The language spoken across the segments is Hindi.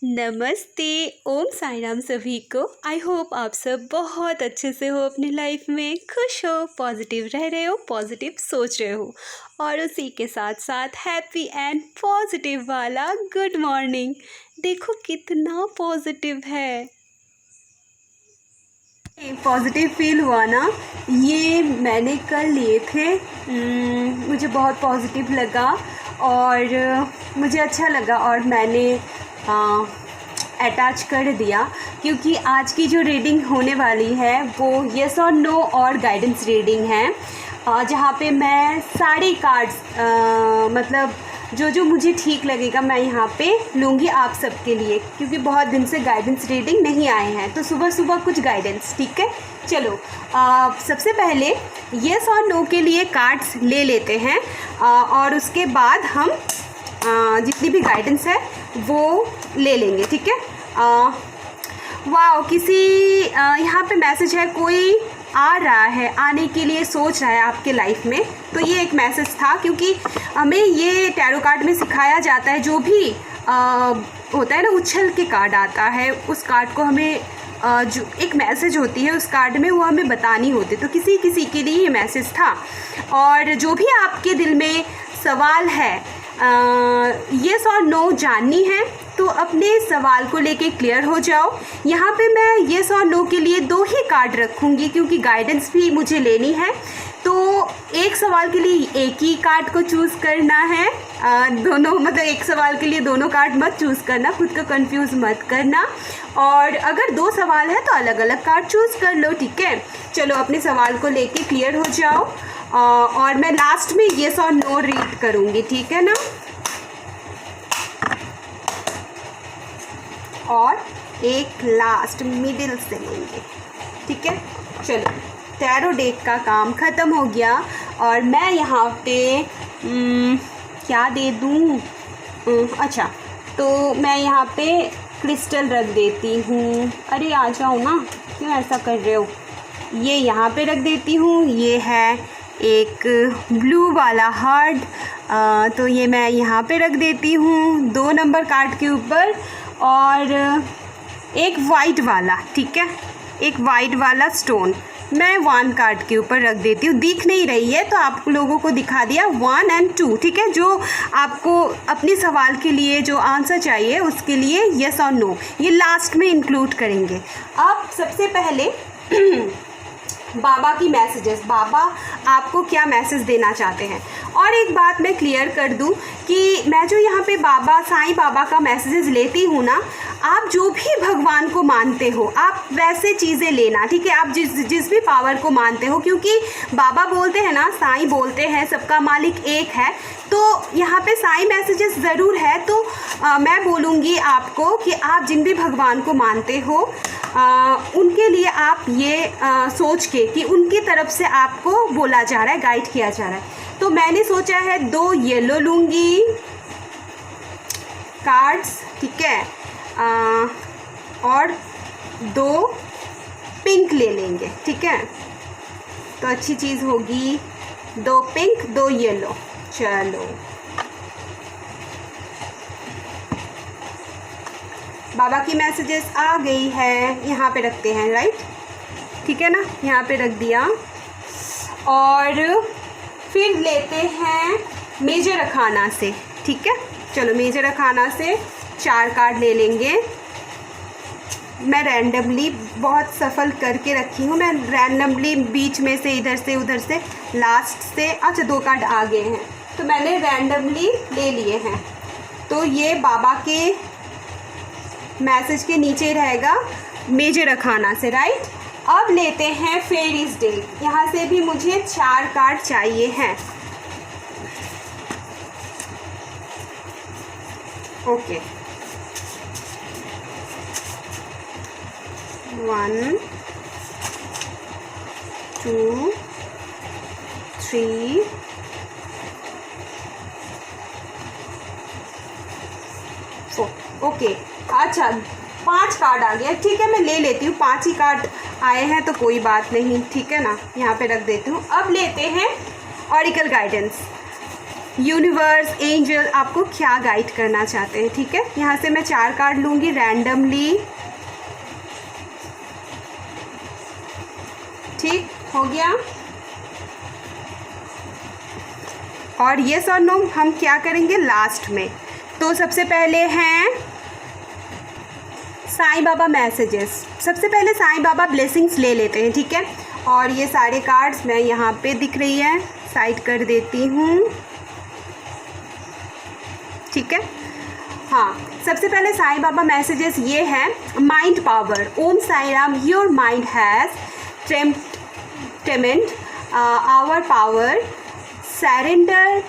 नमस्ते। ओम साई राम सभी को। आई होप आप सब बहुत अच्छे से हो, अपनी लाइफ में खुश हो, पॉजिटिव रह रहे हो, पॉजिटिव सोच रहे हो और उसी के साथ साथ हैप्पी एंड पॉजिटिव वाला गुड मॉर्निंग। देखो कितना पॉजिटिव है, पॉजिटिव फील हुआ ना। ये मैंने कल लिए थे, मुझे बहुत पॉजिटिव लगा और मुझे अच्छा लगा और मैंने अटैच कर दिया क्योंकि आज की जो रीडिंग होने वाली है वो येस और नो और गाइडेंस रीडिंग है, जहाँ पे मैं सारे कार्ड्स मतलब जो मुझे ठीक लगेगा मैं यहाँ पे लूँगी आप सबके लिए, क्योंकि बहुत दिन से गाइडेंस रीडिंग नहीं आए हैं तो सुबह सुबह कुछ गाइडेंस। ठीक है, चलो सबसे पहले येस और नो के लिए कार्ड्स ले लेते हैं और उसके बाद हम जितनी भी गाइडेंस है वो ले लेंगे। ठीक है। वाह, किसी यहाँ पे मैसेज है, कोई आ रहा है, आने के लिए सोच रहा है आपके लाइफ में, तो ये एक मैसेज था क्योंकि हमें ये टैरो कार्ड में सिखाया जाता है जो भी होता है ना, उछल के कार्ड आता है, उस कार्ड को हमें जो एक मैसेज होती है उस कार्ड में वो हमें बतानी होती है, तो किसी के लिए ये मैसेज था। और जो भी आपके दिल में सवाल है, येस और नो जाननी है तो अपने सवाल को लेके क्लियर हो जाओ। यहाँ पे मैं येस और नो के लिए 2 ही कार्ड रखूँगी क्योंकि गाइडेंस भी मुझे लेनी है, तो एक सवाल के लिए एक ही कार्ड को चूज़ करना है। दोनों मतलब एक सवाल के लिए दोनों कार्ड मत चूज़ करना, खुद को कंफ्यूज मत करना। और अगर 2 सवाल है तो अलग अलग कार्ड चूज़ कर लो। ठीक है, चलो अपने सवाल को लेके क्लियर हो जाओ और मैं लास्ट में येस और नो रीड करूँगी। ठीक है ना, और एक लास्ट मिडिल से लेंगे। ठीक है, चलो टैरो डेक का काम ख़त्म हो गया और मैं यहाँ पे क्या दे दूँ, अच्छा तो मैं यहाँ पे क्रिस्टल रख देती हूँ। अरे आ जाओ ना, क्यों ऐसा कर रहे हो। ये यहाँ पे रख देती हूँ, ये है एक ब्लू वाला हार्ट, तो ये मैं यहाँ पे रख देती हूँ 2 नंबर कार्ड के ऊपर, और एक वाइट वाला, ठीक है, एक वाइट वाला स्टोन मैं 1 कार्ड के ऊपर रख देती हूँ। दिख नहीं रही है तो आप लोगों को दिखा दिया 1 और 2। ठीक है, जो आपको अपने सवाल के लिए जो आंसर चाहिए उसके लिए येस और नो ये लास्ट में इंक्लूड करेंगे। अब सबसे पहले बाबा की मैसेजेस, बाबा आपको क्या मैसेज देना चाहते हैं। और एक बात मैं क्लियर कर दूं कि मैं जो यहाँ पे बाबा साईं बाबा का मैसेजेस लेती हूँ ना, आप जो भी भगवान को मानते हो आप वैसे चीज़ें लेना। ठीक है, आप जिस भी पावर को मानते हो, क्योंकि बाबा बोलते हैं ना, साईं बोलते हैं सबका मालिक एक है, तो यहाँ पे साईं मैसेजेस ज़रूर है। तो मैं बोलूँगी आपको कि आप जिन भी भगवान को मानते हो उनके लिए आप ये सोच के कि उनकी तरफ से आपको बोला जा रहा है, गाइड किया जा रहा है। तो मैंने सोचा है 2 येलो लूँगी कार्ड्स, ठीक है, और 2 पिंक ले लेंगे। ठीक है, तो अच्छी चीज़ होगी, 2 पिंक 2 येलो। चलो बाबा की मैसेजेस आ गई है, यहाँ पे रखते हैं, राइट। ठीक है ना, यहाँ पे रख दिया और फिर लेते हैं मेजर अखाना से। ठीक है, चलो मेजर अखाना से 4 कार्ड ले लेंगे। मैं रैंडमली बहुत सफल करके रखी हूँ, मैं रैंडमली बीच में से इधर से उधर से लास्ट से, अच्छा 2 कार्ड आ गए हैं तो मैंने रैंडमली ले लिए हैं। तो ये बाबा के मैसेज के नीचे रहेगा मेजर अखाना से, राइट। अब लेते हैं फेरीज डेक, यहाँ से भी मुझे 4 कार्ड चाहिए हैं। ओके, 1 2 3 4। ओके, अच्छा 5 कार्ड आ गया। ठीक है, मैं ले लेती हूँ, 5 ही कार्ड आए हैं तो कोई बात नहीं। ठीक है ना, यहाँ पे रख देती हूँ। अब लेते हैं ऑरिकल गाइडेंस। यूनिवर्स, एंजल आपको क्या गाइड करना चाहते हैं। ठीक है, यहाँ से मैं 4 कार्ड लूँगी रैंडमली। ठीक हो गया। और येस और नो हम क्या करेंगे लास्ट में। तो सबसे पहले हैं साईं बाबा मैसेजेस। सबसे पहले साईं बाबा ब्लेसिंग्स ले लेते हैं। ठीक है, और ये सारे कार्ड्स मैं यहाँ पे दिख रही है, साइड कर देती हूँ। ठीक है, हाँ, सबसे पहले साईं बाबा मैसेजेस ये हैं। Mind power, Om Sai Ram, your mind has tremendous power, surrender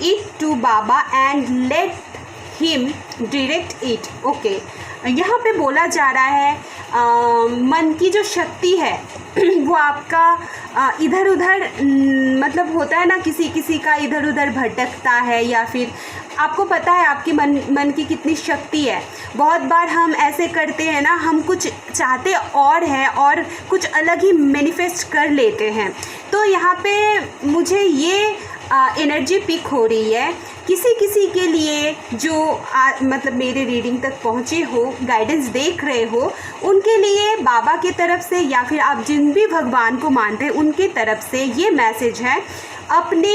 it to Baba and let him direct it. Okay, यहाँ पे बोला जा रहा है मन की जो शक्ति है वो आपका इधर उधर मतलब होता है ना, किसी किसी का इधर उधर भटकता है, या फिर आपको पता है आपके मन की कितनी शक्ति है। बहुत बार हम ऐसे करते हैं ना, हम कुछ चाहते और है और कुछ अलग ही मैनिफेस्ट कर लेते हैं। तो यहाँ पे मुझे ये एनर्जी पिक हो रही है किसी किसी के लिए जो मतलब मेरे रीडिंग तक पहुँचे हो, गाइडेंस देख रहे हो, उनके लिए बाबा की तरफ से या फिर आप जिन भी भगवान को मानते हैं उनकी तरफ से ये मैसेज है। अपने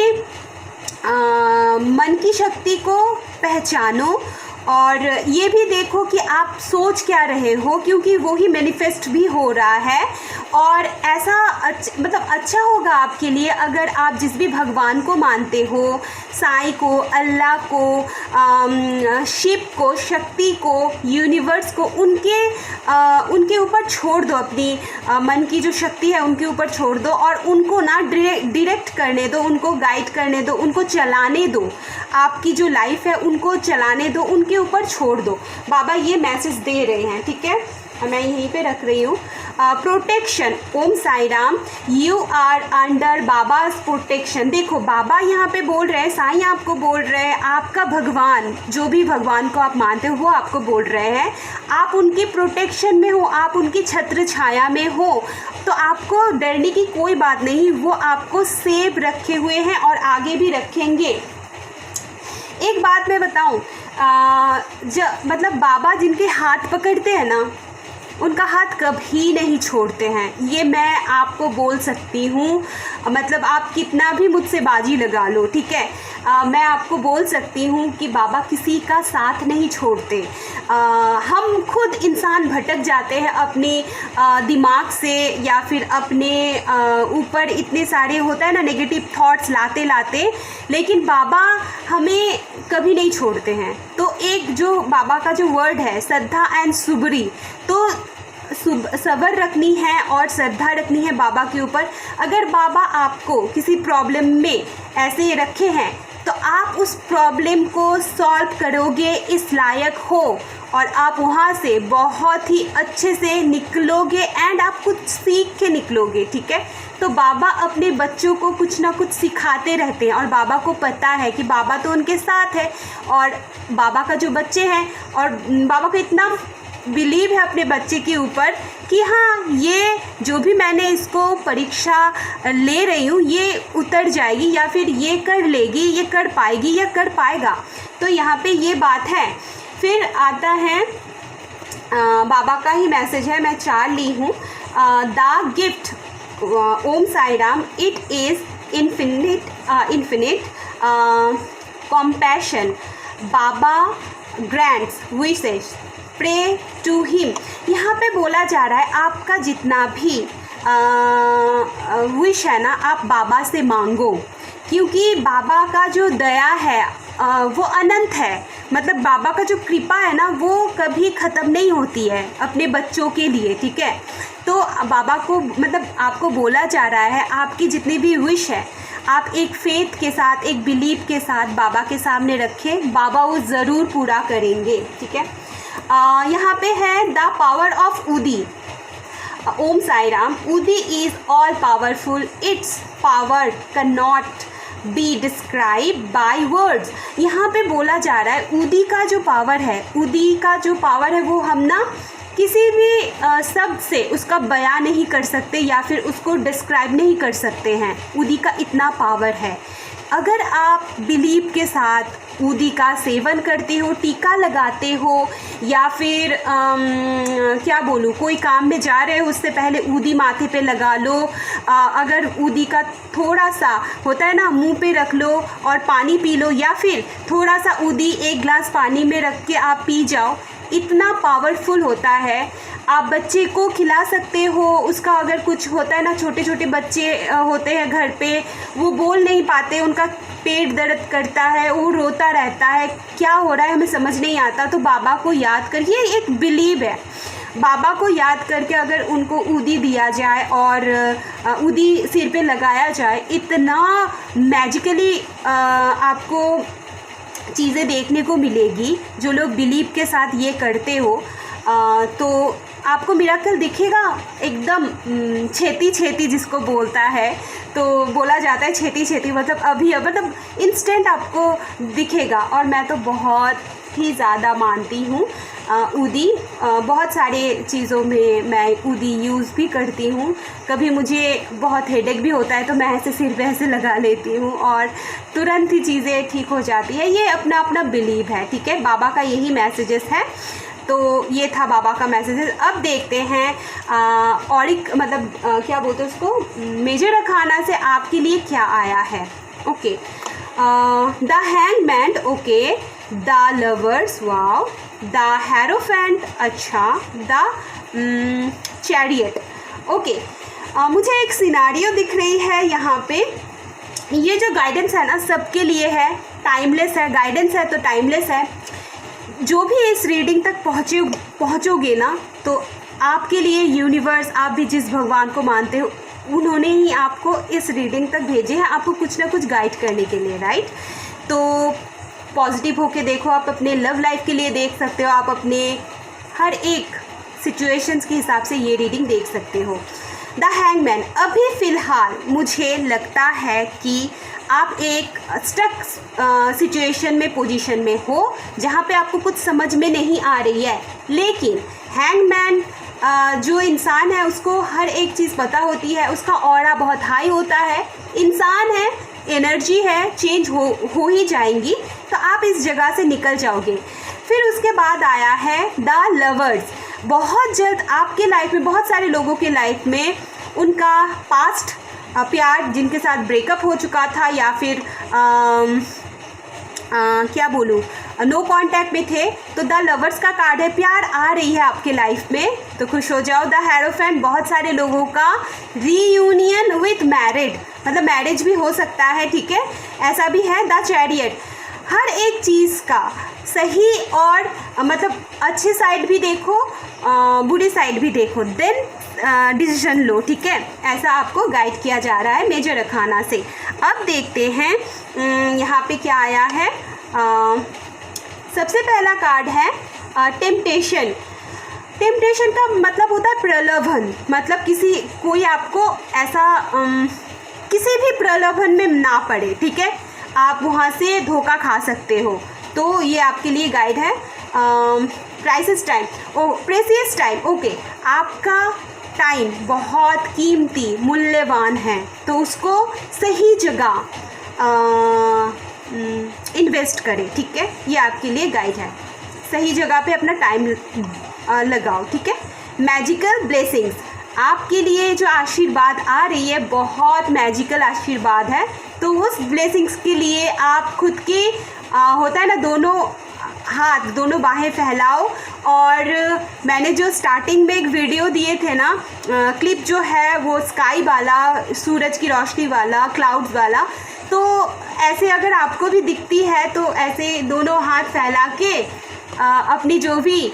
मन की शक्ति को पहचानो और ये भी देखो कि आप सोच क्या रहे हो, क्योंकि वो ही मैनिफेस्ट भी हो रहा है। और ऐसा मतलब अच्छा होगा आपके लिए अगर आप जिस भी भगवान को मानते हो, साईं को, अल्लाह को, शिव को, शक्ति को, यूनिवर्स को, उनके ऊपर छोड़ दो। अपनी मन की जो शक्ति है उनके ऊपर छोड़ दो और उनको ना डायरेक्ट करने दो, उनको गाइड करने दो, उनको चलाने दो। आपकी जो लाइफ है उनको चलाने दो, उनके ऊपर छोड़ दो। बाबा ये मैसेज दे रहे हैं। ठीक है, मैं यहीं पे रख रही हूँ। Protection, Om Sai Ram, you are under Baba's protection. देखो बाबा यहाँ पे बोल रहे हैं, साईं आपको बोल रहे हैं, आपका भगवान, जो भी भगवान को आप मानते हो वो आपको बोल रहे हैं, आप उनके प्रोटेक्शन में हो, आप उनकी छत्र छाया में हो, तो आपको डरने की कोई बात नहीं। वो आपको सेफ रखे हुए हैं और आगे भी रखेंगे। एक बात मैं बताऊं, मतलब बाबा जिनके हाथ पकड़ते हैं ना, उनका हाथ कभी नहीं छोड़ते हैं। ये मैं आपको बोल सकती हूँ। मतलब आप कितना भी मुझसे बाजी लगा लो, ठीक है, मैं आपको बोल सकती हूँ कि बाबा किसी का साथ नहीं छोड़ते। हम खुद इंसान भटक जाते हैं अपने दिमाग से, या फिर अपने ऊपर इतने सारे होता है ना नेगेटिव थॉट्स लाते लाते, लेकिन बाबा हमें कभी नहीं छोड़ते हैं। तो एक जो बाबा का जो वर्ड है श्रद्धा एंड सुबरी, तो सब्र रखनी है और श्रद्धा रखनी है बाबा के ऊपर। अगर बाबा आपको किसी प्रॉब्लम में ऐसे रखे हैं तो आप उस प्रॉब्लम को सॉल्व करोगे, इस लायक हो, और आप वहाँ से बहुत ही अच्छे से निकलोगे एंड आप कुछ सीख के निकलोगे। ठीक है, तो बाबा अपने बच्चों को कुछ ना कुछ सिखाते रहते हैं और बाबा को पता है कि बाबा तो उनके साथ है, और बाबा का जो बच्चे हैं, और बाबा को इतना बिलीव है अपने बच्चे के ऊपर कि हाँ, ये जो भी मैंने इसको परीक्षा ले रही हूँ ये उतर जाएगी, या फिर ये कर लेगी, ये कर पाएगी, या कर पाएगा। तो यहाँ पे ये बात है। फिर आता है बाबा का ही मैसेज है, मैं 4 ली हूँ। The gift, Om Sai Ram, it is infinite compassion, Baba grants wishes, pray to him. यहाँ पे बोला जा रहा है आपका जितना भी विश है ना, आप बाबा से मांगो, क्योंकि बाबा का जो दया है वो अनंत है। मतलब बाबा का जो कृपा है ना वो कभी ख़त्म नहीं होती है अपने बच्चों के लिए। ठीक है, तो बाबा को मतलब आपको बोला जा रहा है आपकी जितनी भी विश है आप एक फेथ के साथ, एक बिलीव के साथ बाबा के सामने रखें, बाबा वो ज़रूर पूरा करेंगे। ठीक है, यहाँ पे है द पावर ऑफ उदी, ओम साई राम, उदी is all powerful, it's power can not be describe by words. यहाँ पे बोला जा रहा है उदी का जो पावर है, उदी का जो पावर है वो हम ना किसी भी शब्द से उसका बयान नहीं कर सकते या फिर उसको डिस्क्राइब नहीं कर सकते हैं। उदी का इतना पावर है। अगर आप बिलीव के साथ ऊदी का सेवन करते हो, टीका लगाते हो, या फिर क्या बोलूँ, कोई काम में जा रहे हो उससे पहले ऊदी माथे पे लगा लो। अगर ऊदी का थोड़ा सा होता है ना, मुंह पे रख लो और पानी पी लो, या फिर थोड़ा सा ऊदी एक गिलास पानी में रख के आप पी जाओ, इतना पावरफुल होता है। आप बच्चे को खिला सकते हो। उसका अगर कुछ होता है ना, छोटे छोटे बच्चे होते हैं घर पे, वो बोल नहीं पाते, उनका पेट दर्द करता है, वो रोता रहता है, क्या हो रहा है हमें समझ नहीं आता, तो बाबा को याद करिए, एक बिलीव है। बाबा को याद करके अगर उनको ऊदी दिया जाए और ऊदी सिर पे लगाया जाए, इतना मैजिकली आपको चीज़ें देखने को मिलेगी। जो लोग बिलीव के साथ ये करते हो तो आपको मिराकल दिखेगा एकदम छेती छेती, जिसको बोलता है, तो बोला जाता है छेती छेती, मतलब इंस्टेंट आपको दिखेगा। और मैं तो बहुत ही ज़्यादा मानती हूँ ऊदी। बहुत सारे चीज़ों में मैं ऊदी यूज़ भी करती हूँ। कभी मुझे बहुत हेडेक भी होता है तो मैं ऐसे सिर पे ऐसे लगा लेती हूँ और तुरंत ही चीज़ें ठीक हो जाती है। ये अपना अपना बिलीव है, ठीक है। बाबा का यही मैसेजेस है। तो ये था बाबा का मैसेजेस। अब देखते हैं और एक क्या बोलते हैं उसको, मेजर अखाना से आपके लिए क्या आया है। Okay, the hangman, okay, the lovers, wow, the hierophant, अच्छा, द चैरियट, ओके। मुझे एक सिनारियो दिख रही है यहाँ पे। ये जो गाइडेंस है ना, सबके लिए है, टाइमलेस है। गाइडेंस है तो टाइमलेस है। जो भी इस रीडिंग तक पहुँचोगे ना, तो आपके लिए यूनिवर्स, आप भी जिस भगवान को मानते हो, उन्होंने ही आपको इस रीडिंग तक भेजे हैं, आपको कुछ ना कुछ गाइड करने के लिए, राइट। तो पॉजिटिव होके देखो। आप अपने लव लाइफ के लिए देख सकते हो, आप अपने हर एक सिचुएशंस के हिसाब से ये रीडिंग देख सकते हो। द हैंगमैन, अभी फ़िलहाल मुझे लगता है कि आप एक स्टक सिचुएशन में, पोजीशन में हो, जहाँ पे आपको कुछ समझ में नहीं आ रही है। लेकिन हैंगमैन जो इंसान है, उसको हर एक चीज़ पता होती है, उसका ऑरा बहुत हाई होता है। इंसान है, एनर्जी है, चेंज हो ही जाएंगी, तो आप इस जगह से निकल जाओगे। फिर उसके बाद आया है द लवर्स। बहुत जल्द आपके लाइफ में, बहुत सारे लोगों के लाइफ में, उनका पास्ट प्यार जिनके साथ ब्रेकअप हो चुका था, या फिर क्या बोलूँ, नो कांटेक्ट में थे, तो द लवर्स का कार्ड है। प्यार आ रही है आपके लाइफ में, तो खुश हो जाओ। द हेरोफेंट, बहुत सारे लोगों का रीयूनियन विथ मैरिड, मतलब मैरिज भी हो सकता है, ठीक है, ऐसा भी है। द चैरियट, हर एक चीज़ का सही और अच्छे साइड भी देखो, बुरी साइड भी देखो, देन डिसीजन लो, ठीक है। ऐसा आपको गाइड किया जा रहा है मेजर अखाना से। अब देखते हैं यहाँ पे क्या आया है। सबसे पहला कार्ड है टेम्पटेशन। टेम्पटेशन का मतलब होता है प्रलोभन, मतलब कोई आपको ऐसा किसी भी प्रलोभन में ना पड़े, ठीक है, आप वहाँ से धोखा खा सकते हो। तो ये आपके लिए गाइड है। प्रेशियस टाइम, ओके, आपका टाइम बहुत कीमती, मूल्यवान है, तो उसको सही जगह इन्वेस्ट करें, ठीक है। ये आपके लिए गाइड है, सही जगह पे अपना टाइम लगाओ, ठीक है। मैजिकल ब्लेसिंग्स, आपके लिए जो आशीर्वाद आ रही है, बहुत मैजिकल आशीर्वाद है, तो उस ब्लेसिंग्स के लिए आप खुद के होता है ना, दोनों हाथ, दोनों बाहें फैलाओ। और मैंने जो स्टार्टिंग में एक वीडियो दिए थे ना, क्लिप जो है वो स्काई वाला, सूरज की रोशनी वाला, क्लाउड्स वाला, तो ऐसे अगर आपको भी दिखती है तो ऐसे दोनों हाथ फैला के अपनी जो भी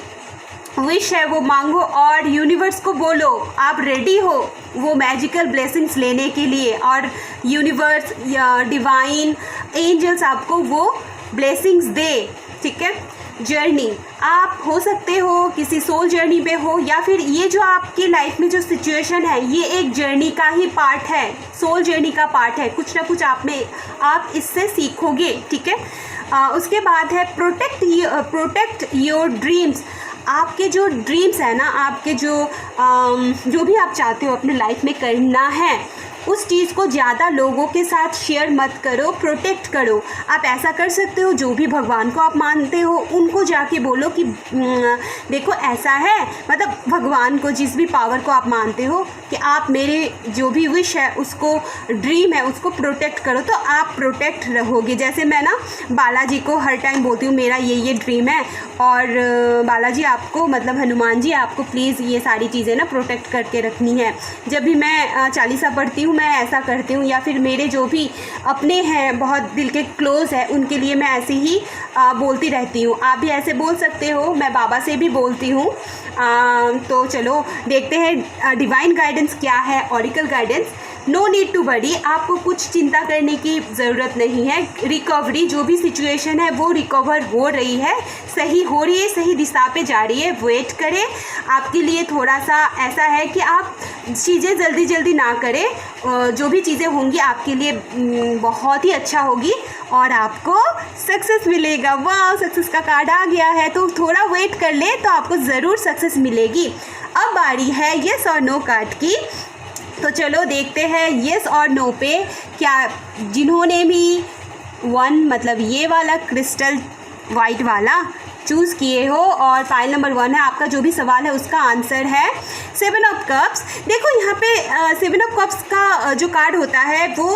विश है वो मांगो और यूनिवर्स को बोलो आप रेडी हो वो मैजिकल ब्लेसिंग्स लेने के लिए, और यूनिवर्स या डिवाइन एंजल्स आपको वो ब्लेसिंग्स दे, ठीक है। जर्नी, आप हो सकते हो किसी सोल जर्नी पे हो, या फिर ये जो आपके लाइफ में जो सिचुएशन है ये एक जर्नी का ही पार्ट है, सोल जर्नी का पार्ट है, कुछ ना कुछ आप इससे सीखोगे, ठीक है। उसके बाद है प्रोटेक्ट योर ड्रीम्स। आपके जो ड्रीम्स है ना, आपके जो भी आप चाहते हो अपने लाइफ में करना है, उस चीज़ को ज़्यादा लोगों के साथ शेयर मत करो, प्रोटेक्ट करो। आप ऐसा कर सकते हो, जो भी भगवान को आप मानते हो उनको जाके बोलो कि देखो ऐसा है, मतलब भगवान को, जिस भी पावर को आप मानते हो, कि आप मेरे जो भी विश है उसको, ड्रीम है उसको प्रोटेक्ट करो, तो आप प्रोटेक्ट रहोगे। जैसे मैं ना बालाजी को हर टाइम बोलती हूँ मेरा ये ड्रीम है, और बालाजी आपको, मतलब हनुमान जी आपको प्लीज़ ये सारी चीज़ें ना प्रोटेक्ट करके रखनी है। जब भी मैं चालीसा पढ़ती हूँ मैं ऐसा करती हूँ, या फिर मेरे जो भी अपने हैं बहुत दिल के क्लोज़ है उनके लिए मैं ऐसे ही बोलती रहती हूँ। आप भी ऐसे बोल सकते हो, मैं बाबा से भी बोलती हूँ। तो चलो देखते हैं डिवाइन गाइडेंस क्या है, oracle guidance. No need to worry, आपको कुछ चिंता करने की ज़रूरत नहीं है। रिकवरी, जो भी सिचुएशन है वो रिकवर हो रही है, सही हो रही है, सही दिशा पे जा रही है। वेट करें, आपके लिए थोड़ा सा ऐसा है कि आप चीज़ें जल्दी जल्दी ना करें, जो भी चीज़ें होंगी आपके लिए बहुत ही अच्छा होगी और आपको सक्सेस मिलेगा। वाह, सक्सेस का कार्ड आ गया है, तो थोड़ा वेट कर ले तो आपको ज़रूर सक्सेस मिलेगी। अब बारी है येस और नो कार्ड की, तो चलो देखते हैं येस और नो पे क्या, जिन्होंने भी वन, मतलब ये वाला क्रिस्टल वाइट वाला चूज़ किए हो, और फाइल नंबर 1 है आपका, जो भी सवाल है उसका आंसर है 7 ऑफ कप्स। देखो यहाँ पे 7 ऑफ कप्स का जो कार्ड होता है वो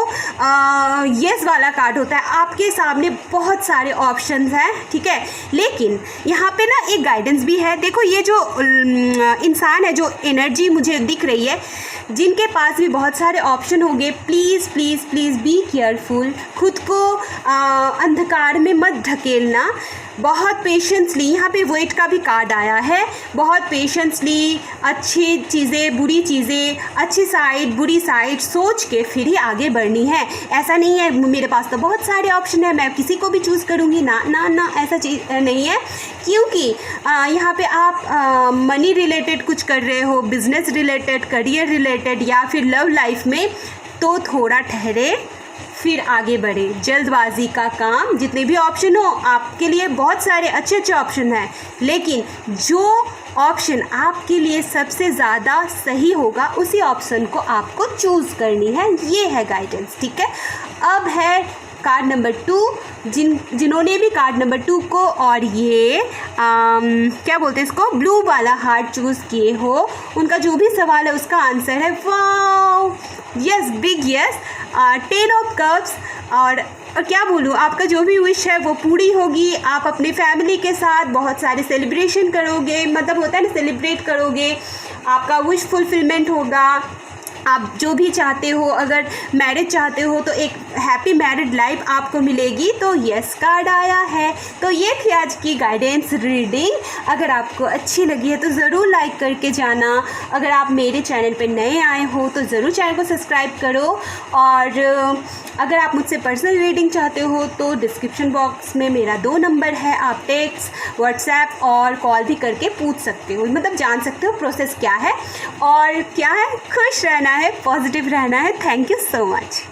येस वाला कार्ड होता है। आपके सामने बहुत सारे ऑप्शंस हैं, ठीक है, लेकिन यहाँ पे ना एक गाइडेंस भी है। देखो ये जो इंसान है, जो एनर्जी मुझे दिख रही है, जिनके पास भी बहुत सारे ऑप्शन होंगे, please please please be careful, खुद को अंधकार में मत ढकेलना। बहुत पेशेंसली, यहाँ पे वेट का भी कार्ड आया है, बहुत पेशेंसली अच्छी चीज़ें, बुरी चीज़ें, अच्छी साइड बुरी साइड सोच के फिर ही आगे बढ़नी है। ऐसा नहीं है मेरे पास तो बहुत सारे ऑप्शन है, मैं किसी को भी चूज़ करूँगी, ना ना ना, ऐसा चीज़ नहीं है। क्योंकि यहाँ पे आप मनी रिलेटेड कुछ कर रहे हो, बिजनेस रिलेटेड, करियर रिलेटेड, या फिर लव लाइफ में, तो थोड़ा ठहरे फिर आगे बढ़े। जल्दबाजी का काम, जितने भी ऑप्शन हो आपके लिए बहुत सारे अच्छे अच्छे ऑप्शन हैं, लेकिन जो ऑप्शन आपके लिए सबसे ज़्यादा सही होगा उसी ऑप्शन को आपको चूज़ करनी है। ये है गाइडेंस, ठीक है। अब है कार्ड नंबर 2, जिन्होंने भी कार्ड नंबर 2 को और ये क्या बोलते हैं इसको, ब्लू वाला हार्ट चूज़ किए हो, उनका जो भी सवाल है उसका आंसर है wow, yes, big yes, 10 of cups. और क्या बोलूँ, आपका जो भी विश है वो पूरी होगी। आप अपनी फैमिली के साथ बहुत सारे सेलिब्रेशन करोगे, मतलब होता है ना, सेलिब्रेट करोगे, आपका विश फुलफिलमेंट होगा। आप जो भी चाहते हो, अगर मैरिज चाहते हो तो एक हैप्पी मैरिड लाइफ आपको मिलेगी। तो यस कार्ड आया है। तो ये थी आज की गाइडेंस रीडिंग। अगर आपको अच्छी लगी है तो ज़रूर लाइक करके जाना। अगर आप मेरे चैनल पे नए आए हो तो ज़रूर चैनल को सब्सक्राइब करो, और अगर आप मुझसे पर्सनल रीडिंग चाहते हो तो डिस्क्रिप्शन बॉक्स में मेरा 2 नंबर है, आप टेक्स्ट, व्हाट्सएप और कॉल भी करके पूछ सकते हो, मतलब जान सकते हो प्रोसेस क्या है और क्या है। खुश रहना है, पॉजिटिव रहना है। Thank you so much.